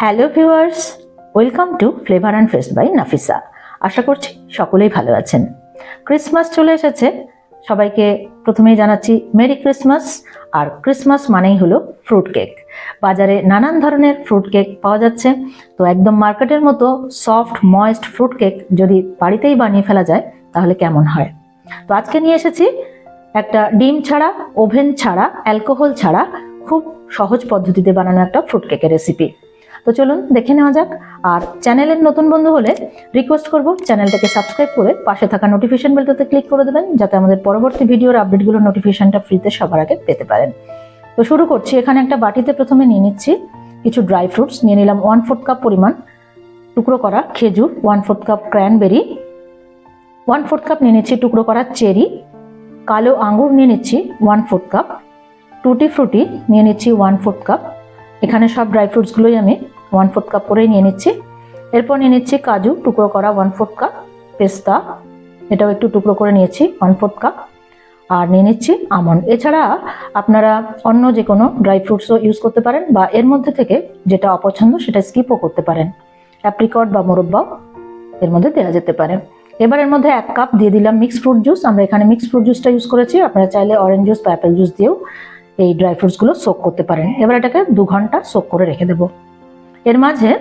Hello viewers, welcome to flavour and fest by Nafisa. আশা করছি সকলেই ভালো আছেন। ক্রিসমাস চলে এসেছে, সবাইকে প্রথমেই জানাচ্ছি মেরি ক্রিসমাস। আর ক্রিসমাস মানেই হলো ফ্রুট কেক। বাজারে নানান ধরনের ফ্রুট কেক পাওয়া যাচ্ছে, তো একদম মার্কেটের মতো সফট ময়েস্ট ফ্রুট কেক যদি বাড়িতেই বানিয়ে ফেলা যায় তাহলে কেমন হয়। তো আজকে নিয়ে এসেছি একটা ডিম ছাড়া, ওভেন ছাড়া, অ্যালকোহল ছাড়া খুব সহজ পদ্ধতিতে বানানো একটা ফ্রুট কেকের রেসিপি। তো চলুন দেখে নেওয়া যাক। আর চ্যানেলের নতুন বন্ধু হলে রিকোয়েস্ট করব চ্যানেলটাকে সাবস্ক্রাইব করে পাশে থাকা নোটিফিকেশন বেলটাতে ক্লিক করে দেবেন, যাতে আমাদের পরবর্তী ভিডিওর আপডেটগুলোর নোটিফিকেশনটা ফ্রিতে সবার আগে পেতে পারেন। তো শুরু করছি। এখানে একটা বাটিতে প্রথমে নিয়ে নিচ্ছি কিছু ড্রাই ফ্রুটস। নিয়ে নিলাম 1/4 কাপ পরিমাণ টুকরো করা খেজুর, 1/4 কাপ ক্র্যানবেরি, 1/4 কাপ নিয়ে নিচ্ছি টুকরো করা চেরি, কালো আঙ্গুর নিয়ে নিচ্ছি 1/4 কাপ, টুটি ফ্রুটি নিয়ে নিচ্ছি 1/4 কাপ। এখানে সব ড্রাই ফ্রুটসগুলোই আমি 1/4 কাপ করেই নিয়ে নিচ্ছি। এরপর নিয়ে নিচ্ছি কাজু টুকরো করা 1/4 কাপ, পেস্তা এটাও একটু টুকরো করে নিয়েছি 1/4 কাপ, আর নিয়ে নিচ্ছি আমন্ড। এছাড়া আপনারা অন্য যে কোনো ড্রাই ফ্রুটসও ইউজ করতে পারেন, বা এর মধ্যে থেকে যেটা অপছন্দ সেটা স্কিপও করতে পারেন। অ্যাপ্রিকট বা মোরব্বাও এর মধ্যে দেওয়া যেতে পারে। এবার এর মধ্যে 1 কাপ দিয়ে দিলাম মিক্সড ফ্রুট জুস। আমরা এখানে মিক্সড ফ্রুট জুসটা ইউজ করেছি, আপনারা চাইলে অরেঞ্জ জুস বা অ্যাপেল জুস দিয়েও এই ড্রাই ফ্রুটসগুলো সোক করতে পারেন। এবার এটাকে 2 ঘন্টা সোক করে রেখে দেব। এর মাঝে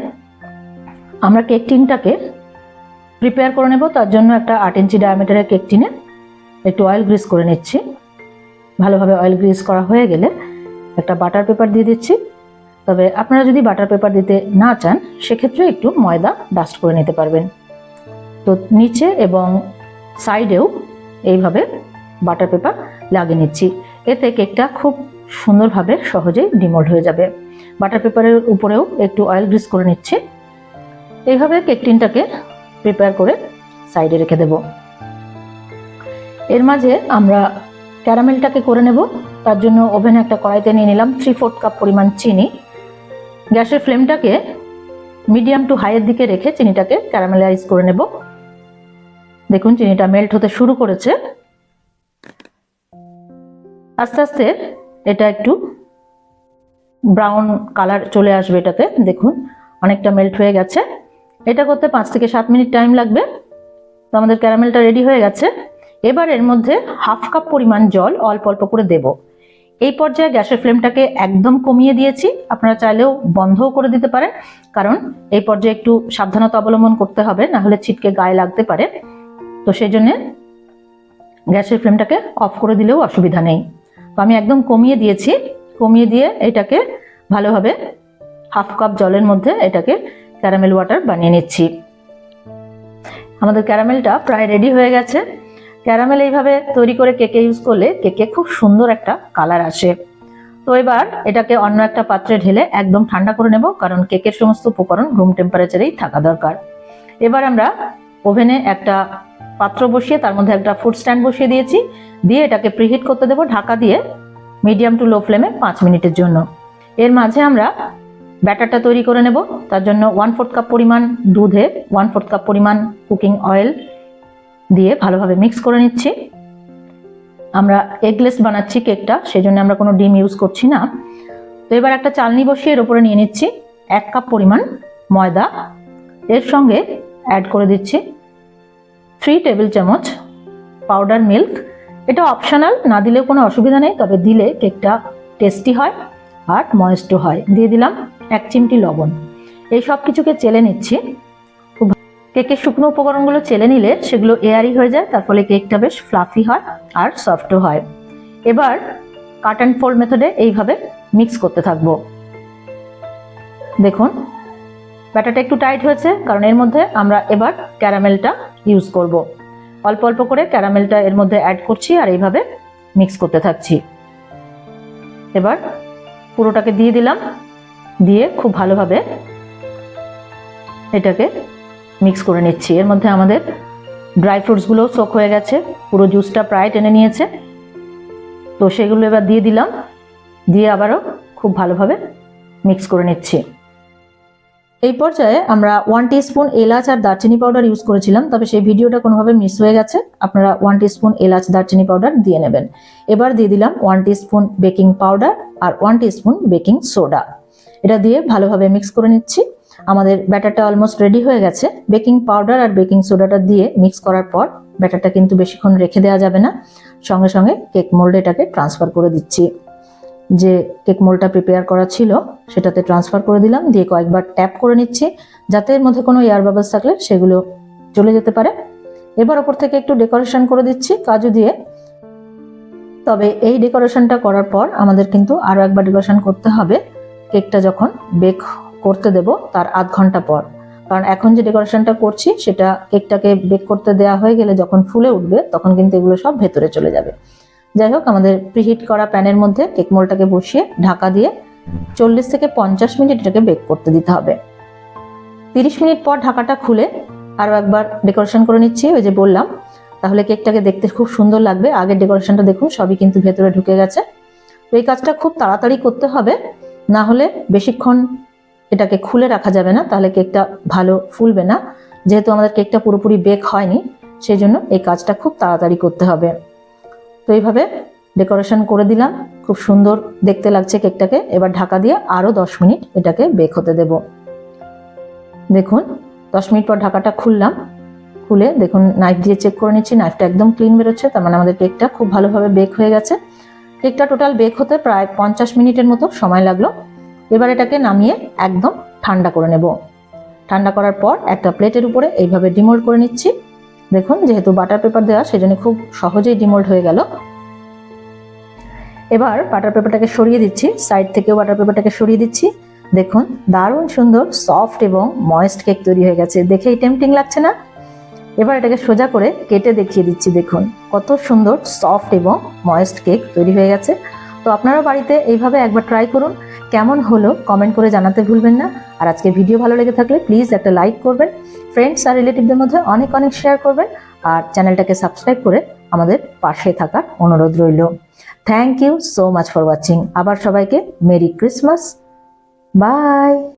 আমরা কেক টিনটাকে প্রিপেয়ার করে নেব। তার জন্য একটা 8 ইঞ্চি ডায়ামিটারের কেক টিনে একটু অয়েল গ্রিস করে নিচ্ছি। ভালোভাবে অয়েল গ্রিস করা হয়ে গেলে একটা বাটার পেপার দিয়ে দিচ্ছি। তবে আপনারা যদি বাটার পেপার দিতে না চান সেক্ষেত্রে একটু ময়দা ডাস্ট করে নিতে পারবেন। তো নিচে এবং সাইডেও এইভাবে বাটার পেপার লাগিয়ে নিচ্ছি। এতে কেকটা খুব সুন্দরভাবে সহজেই ডিমোল্ড হয়ে যাবে। বাটার পেপারের উপরেও একটু অয়েল গ্রিস করে নিচ্ছি। এইভাবে কেক টিনটাকে প্রিপেয়ার করে সাইডে রেখে দেব। এর মাঝে আমরা ক্যারামেলটাকে করে নেব। তার জন্য ওভেনে একটা কড়াইতে নিয়ে নিলাম 3/4 কাপ পরিমাণ চিনি। গ্যাসের ফ্লেমটাকে মিডিয়াম টু হাইয়ের দিকে রেখে চিনিটাকে ক্যারামেলাইজ করে নেব। দেখুন চিনিটা মেল্ট হতে শুরু করেছে। আস্তে আস্তে এটা একটু ব্রাউন কালার চলে আসবে। এটাতে দেখুন অনেকটা মেল্ট হয়ে গেছে। এটা করতে 5 থেকে 7 মিনিট টাইম লাগবে। তো আমাদের ক্যারামেলটা রেডি হয়ে গেছে। এবার এর মধ্যে 1/2 কাপ পরিমাণ জল অল্প অল্প করে দেব। এই পর্যায়ে গ্যাসের ফ্লেমটাকে একদম কমিয়ে দিয়েছি। আপনারা চাইলেও বন্ধও করে দিতে পারেন, কারণ এই পর্যায়ে একটু সাবধানতা অবলম্বন করতে হবে, না হলে ছিটকে গায়ে লাগতে পারে। তো সেই জন্য গ্যাসের ফ্লেমটাকে অফ করে দিলেও অসুবিধা নেই। তো আমি একদম কমিয়ে দিয়েছি। কমিয়ে দিয়ে এটাকে ভালোভাবে 1/2 কাপ জলের মধ্যে এটাকে ক্যারামেল ওয়াটার বানিয়ে নিচ্ছি। আমাদের ক্যারামেলটা প্রায় রেডি হয়ে গেছে। ক্যারামেল এইভাবে তৈরি করে কেকে ইউজ করলে কেকে খুব সুন্দর একটা কালার আসে। তো এবার এটাকে অন্য একটা পাত্রে ঢেলে একদম ঠান্ডা করে নেব, কারণ কেকের সমস্ত উপকরণ রুম টেম্পারেচারেই থাকা দরকার। এবার আমরা ওভেনে একটা পাত্র বসিয়ে তার মধ্যে একটা ফুড স্ট্যান্ড বসিয়ে দিয়েছি। দিয়ে এটাকে প্রিহিট করতে দেব ঢাকা দিয়ে মিডিয়াম টু লো ফ্লেমে 5 মিনিটের জন্য। এর মাঝে আমরা ব্যাটারটা তৈরি করে নেব। তার জন্য 1/4 কাপ পরিমাণ দুধে 1/4 কাপ পরিমাণ কুকিং অয়েল দিয়ে ভালোভাবে মিক্স করে নিচ্ছি। আমরা এগলেস বানাচ্ছি কেকটা, সেই জন্য আমরা কোনো ডিম ইউজ করছি না। তো এবার একটা চালনি বসিয়ে এর উপরে নিয়ে নিচ্ছি 1 কাপ পরিমাণ ময়দা। এর সঙ্গে অ্যাড করে দিচ্ছি 3 টেবিল চামচ পাউডার মিল্ক। এটা অপশনাল, না দিলেও কোনো অসুবিধা নেই, তবে দিলে কেকটা টেস্টি হয় আর ময়েস্টও হয়। দিয়ে দিলাম 1 চিমটি লবণ। এই সব কিছুকে চেলে নিচ্ছি। কেকের শুকনো উপকরণগুলো চেলে নিলে সেগুলো এয়ারি হয়ে যায়, তার ফলে কেকটা বেশ ফ্লাফি হয় আর সফটও হয়। এবার কাট অ্যান্ড ফোল্ড মেথডে এইভাবে মিক্স করতে থাকবো। দেখুন ব্যাটারটা একটু টাইট হয়েছে, কারণ এর মধ্যে আমরা এবার ক্যারামেলটা ইউজ করব। অল্প অল্প করে ক্যারামেলটা এর মধ্যে অ্যাড করছি আর এইভাবে মিক্স করতে থাকছি। এবার পুরোটাকে দিয়ে দিলাম। দিয়ে খুব ভালোভাবে এটাকে মিক্স করে নিচ্ছি। এর মধ্যে আমাদের ড্রাই ফ্রুটসগুলো সোক হয়ে গেছে, পুরো জুসটা প্রায় টেনে নিয়েছে। তো সেগুলো এবার দিয়ে দিলাম। দিয়ে আবারও খুব ভালোভাবে মিক্স করে নিচ্ছি। এই পর্যায়ে আমরা 1 টিস্পুন এলাচ আর দারচিনি পাউডার ইউজ করেছিলাম, তবে সেই ভিডিওটা কোনোভাবে মিস হয়ে গেছে। আপনারা 1 টিস্পুন এলাচ দারচিনি পাউডার দিয়ে নেবেন। এবার দিয়ে দিলাম 1 টিস্পুন বেকিং পাউডার আর 1 টিস্পুন বেকিং সোডা। এটা দিয়ে ভালোভাবে মিক্স করে নিচ্ছি। আমাদের ব্যাটারটা অলমোস্ট রেডি হয়ে গেছে। বেকিং পাউডার আর বেকিং সোডাটা দিয়ে মিক্স করার পর ব্যাটারটা কিন্তু বেশিক্ষণ রেখে দেওয়া যাবে না, সঙ্গে সঙ্গে কেক মোল্ডে এটাকে ট্রান্সফার করে দিচ্ছি। যে কেক মোল্ডটা প্রিপেয়ার করা ছিল সেটাতে ট্রান্সফার করে দিলাম, দিয়ে কয়েকবার ট্যাপ করে নিচ্ছি যাতে এর মধ্যে কোনো এয়ার বাবলস থাকলে সেগুলো চলে যেতে পারে। এবার ওপর থেকে একটু ডেকোরেশন করে দিচ্ছি কাজু দিয়ে। তবে এই ডেকোরেশনটা করার পর আমাদের কিন্তু আরও একবার ডেকোরেশন করতে হবে কেকটা যখন বেক করতে দেব তার আধ ঘন্টা পর, কারণ এখন যে ডেকোরেশনটা করছি সেটা কেকটাকে বেক করতে দেওয়া হয়ে গেলে যখন ফুলে উঠবে তখন কিন্তু এগুলো সব ভেতরে চলে যাবে। যাই হোক, আমাদের প্রিহিট করা প্যানের মধ্যে কেক মোল্ডটাকে বসিয়ে ঢাকা দিয়ে 40 থেকে 50 মিনিট এটাকে বেক করতে দিতে হবে। 30 মিনিট পর ঢাকাটা খুলে আরও একবার ডেকোরেশন করে নিচ্ছি, ওই যে বললাম, তাহলে কেকটাকে দেখতে খুব সুন্দর লাগবে। আগের ডেকোরেশনটা দেখুন সবই কিন্তু ভেতরে ঢুকে গেছে। তো এই কাজটা খুব তাড়াতাড়ি করতে হবে, না হলে বেশিক্ষণ এটাকে খুলে রাখা যাবে না, তাহলে কেকটা ভালো ফুলবে না। যেহেতু আমাদের কেকটা পুরোপুরি বেক হয়নি সেই জন্য এই কাজটা খুব তাড়াতাড়ি করতে হবে। তো এইভাবে ডেকোরেশন করে দিলাম, খুব সুন্দর দেখতে লাগছে কেকটাকে। এবার ঢাকা দিয়ে আরও 10 মিনিট এটাকে বেক হতে দেব। দেখুন 10 মিনিট পর ঢাকাটা খুললাম, খুলে দেখুন নাইফ দিয়ে চেক করে নিচ্ছি, নাইফটা একদম ক্লিন বেরোচ্ছে, তার মানে আমাদের কেকটা খুব ভালোভাবে বেক হয়ে গেছে। কেকটা টোটাল বেক হতে প্রায় 50 মিনিটের মতো সময় লাগলো। এবার এটাকে নামিয়ে একদম ঠান্ডা করে নেব। ঠান্ডা করার পর একটা প্লেটের উপরে এইভাবে ডিমোল্ড করে নিচ্ছি। দেখুন যেহেতু বাটার পেপার দেওয়া সেজন্য খুব সহজেই ডিমোল্ড হয়ে গেল। এবার বাটার পেপারটাকে সরিয়ে দিচ্ছি, সাইড থেকেও বাটার পেপারটাকে সরিয়ে দিচ্ছি। দেখুন দারুণ সুন্দর সফট এবং ময়েস্ট কেক তৈরি হয়ে গেছে, দেখেই টেম্পটিং লাগছে না? এবার এটাকে সোজা করে কেটে দেখিয়ে দিচ্ছি, দেখুন কত সুন্দর সফট এবং ময়েস্ট কেক তৈরি হয়ে গেছে। তো আপনারা বাড়িতে এইভাবে একবার ট্রাই করুন, কেমন হলো কমেন্ট করে জানাতে ভুলবেন না। আর আজকে ভিডিও ভালো লেগে থাকলে প্লিজ একটা লাইক করবেন, ফ্রেন্ডস আর রিলেটিভদের মধ্যে অনেক অনেক শেয়ার করবেন, আর চ্যানেলটাকে সাবস্ক্রাইব করে আমাদের পাশে থাকার অনুরোধ রইল। Thank you so much for watching. আবার সবাইকে মেরি ক্রিসমাস, বাই।